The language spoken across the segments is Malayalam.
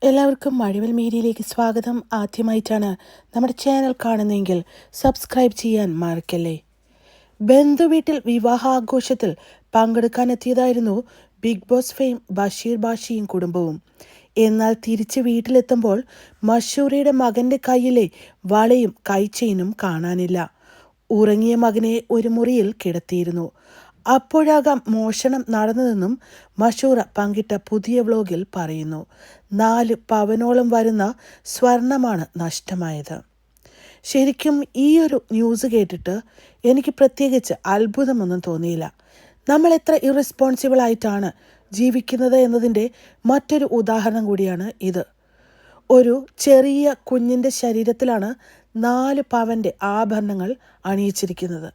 എല്ലാവർക്കും മഴവിൽ മീഡിയയിലേക്ക് സ്വാഗതം. ആദ്യമായിട്ടാണ് നമ്മുടെ ചാനൽ കാണുന്നതെങ്കിൽ സബ്സ്ക്രൈബ് ചെയ്യാൻ മറക്കല്ലേ. ബന്ധുവീട്ടിൽ വിവാഹാഘോഷത്തിൽ പങ്കെടുക്കാനെത്തിയതായിരുന്നു ബിഗ് ബോസ് ഫെയിം ബഷീർ ബാഷിയും കുടുംബവും. എന്നാൽ തിരിച്ച് വീട്ടിലെത്തുമ്പോൾ മഷൂറയുടെ മകൻ്റെ കയ്യിലെ വളയും കൈച്ചെയിനും കാണാനില്ല. ഉറങ്ങിയ മകനെ ഒരു മുറിയിൽ കിടത്തിയിരുന്നു. അപ്പോഴാകാം മോഷണം നടന്നതെന്നും മഷൂറ പങ്കിട്ട പുതിയ വ്ലോഗിൽ പറയുന്നു. 4 പവനോളം വരുന്ന സ്വർണമാണ് നഷ്ടമായത്. ശരിക്കും ഈ ഒരു ന്യൂസ് കേട്ടിട്ട് എനിക്ക് പ്രത്യേകിച്ച് അത്ഭുതമൊന്നും തോന്നിയില്ല. നമ്മൾ എത്ര ഇറസ്പോൺസിബിൾ ആയിട്ടാണ് ജീവിക്കുന്നത് എന്നതിൻ്റെ മറ്റൊരു ഉദാഹരണം കൂടിയാണ് ഇത്. ഒരു ചെറിയ കുഞ്ഞിൻ്റെ ശരീരത്തിലാണ് 4 പവൻ്റെ ആഭരണങ്ങൾ അണിയിച്ചിരിക്കുന്നത്.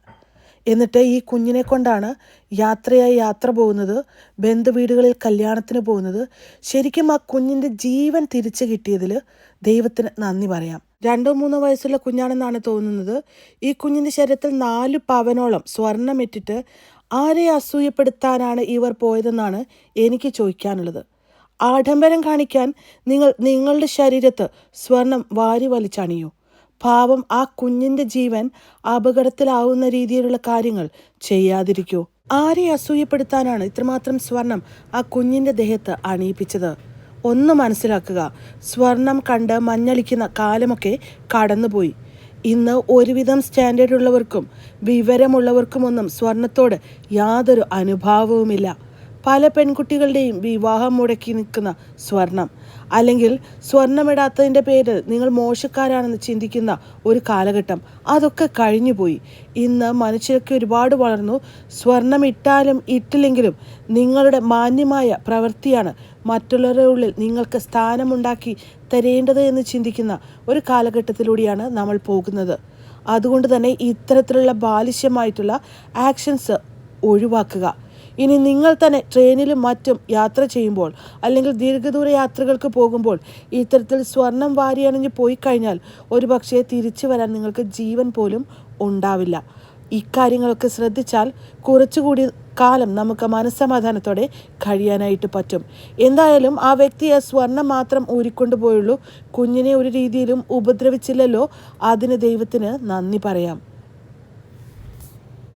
എന്നിട്ട് ഈ കുഞ്ഞിനെ കൊണ്ടാണ് യാത്ര പോകുന്നത്, ബന്ധുവീടുകളിൽ കല്യാണത്തിന് പോകുന്നത്. ശരിക്കും ആ കുഞ്ഞിൻ്റെ ജീവൻ തിരിച്ചു കിട്ടിയതിൽ ദൈവത്തിന് നന്ദി പറയാം. 2-3 വയസ്സുള്ള കുഞ്ഞാണെന്നാണ് തോന്നുന്നത്. ഈ കുഞ്ഞിൻ്റെ ശരീരത്തിൽ 4 പവനോളം സ്വർണ്ണമിട്ടിട്ട് ആരെ അസൂയപ്പെടുത്താനാണ് ഇവർ പോയതെന്നാണ് എനിക്ക് ചോദിക്കാനുള്ളത്. ആഡംബരം കാണിക്കാൻ നിങ്ങളുടെ ശരീരത്ത് സ്വർണം വാരി വലിച്ചണിയൂ. പാവം ആ കുഞ്ഞിൻ്റെ ജീവൻ അപകടത്തിലാവുന്ന രീതിയിലുള്ള കാര്യങ്ങൾ ചെയ്യാതിരിക്കൂ. ആരെ അസൂയപ്പെടുത്താനാണ് ഇത്രമാത്രം സ്വർണം ആ കുഞ്ഞിൻ്റെ ദേഹത്ത് അണിയിപ്പിച്ചത്? ഒന്ന് മനസ്സിലാക്കുക. സ്വർണം കണ്ട് മഞ്ഞളിക്കുന്ന കാലമൊക്കെ കടന്നുപോയി. ഇന്ന് ഒരുവിധം സ്റ്റാൻഡേർഡ് ഉള്ളവർക്കും വിവരമുള്ളവർക്കുമൊന്നും സ്വർണത്തോട് യാതൊരു അനുഭാവവുമില്ല. പല പെൺകുട്ടികളുടെയും വിവാഹം മുടക്കി നിൽക്കുന്ന സ്വർണം, അല്ലെങ്കിൽ സ്വർണമിടാത്തതിൻ്റെ പേരിൽ നിങ്ങൾ മോശക്കാരാണെന്ന് ചിന്തിക്കുന്ന ഒരു കാലഘട്ടം, അതൊക്കെ കഴിഞ്ഞുപോയി. ഇന്ന് മനുഷ്യരൊക്കെ ഒരുപാട് വളർന്നു. സ്വർണം ഇട്ടാലും ഇട്ടില്ലെങ്കിലും നിങ്ങളുടെ മാന്യമായ പ്രവൃത്തിയാണ് മറ്റുള്ളവരുടെ ഉള്ളിൽ നിങ്ങൾക്ക് സ്ഥാനമുണ്ടാക്കി തരേണ്ടത് എന്ന് ചിന്തിക്കുന്ന ഒരു കാലഘട്ടത്തിലൂടെയാണ് നമ്മൾ പോകുന്നത്. അതുകൊണ്ട് തന്നെ ഇത്തരത്തിലുള്ള ബാലിശ്യമായിട്ടുള്ള ആക്ഷൻസ് ഒഴിവാക്കുക. ഇനി നിങ്ങൾ തന്നെ ട്രെയിനിലും മറ്റും യാത്ര ചെയ്യുമ്പോൾ, അല്ലെങ്കിൽ ദീർഘദൂര യാത്രകൾക്ക് പോകുമ്പോൾ ഇത്തരത്തിൽ സ്വർണം വാരിയണിഞ്ഞ് പോയി കഴിഞ്ഞാൽ ഒരു പക്ഷേ തിരിച്ചു വരാൻ നിങ്ങൾക്ക് ജീവൻ പോലും ഉണ്ടാവില്ല. ഇക്കാര്യങ്ങളൊക്കെ ശ്രദ്ധിച്ചാൽ കുറച്ചുകൂടി കാലം നമുക്ക് മനസ്സമാധാനത്തോടെ കഴിയാനായിട്ട് പറ്റും. എന്തായാലും ആ വ്യക്തി ആ സ്വർണം മാത്രം ഊരിക്കൊണ്ടു പോയുള്ളൂ. കുഞ്ഞിനെ ഒരു രീതിയിലും ഉപദ്രവിച്ചില്ലല്ലോ. അതിന് ദൈവത്തിന് നന്ദി പറയാം.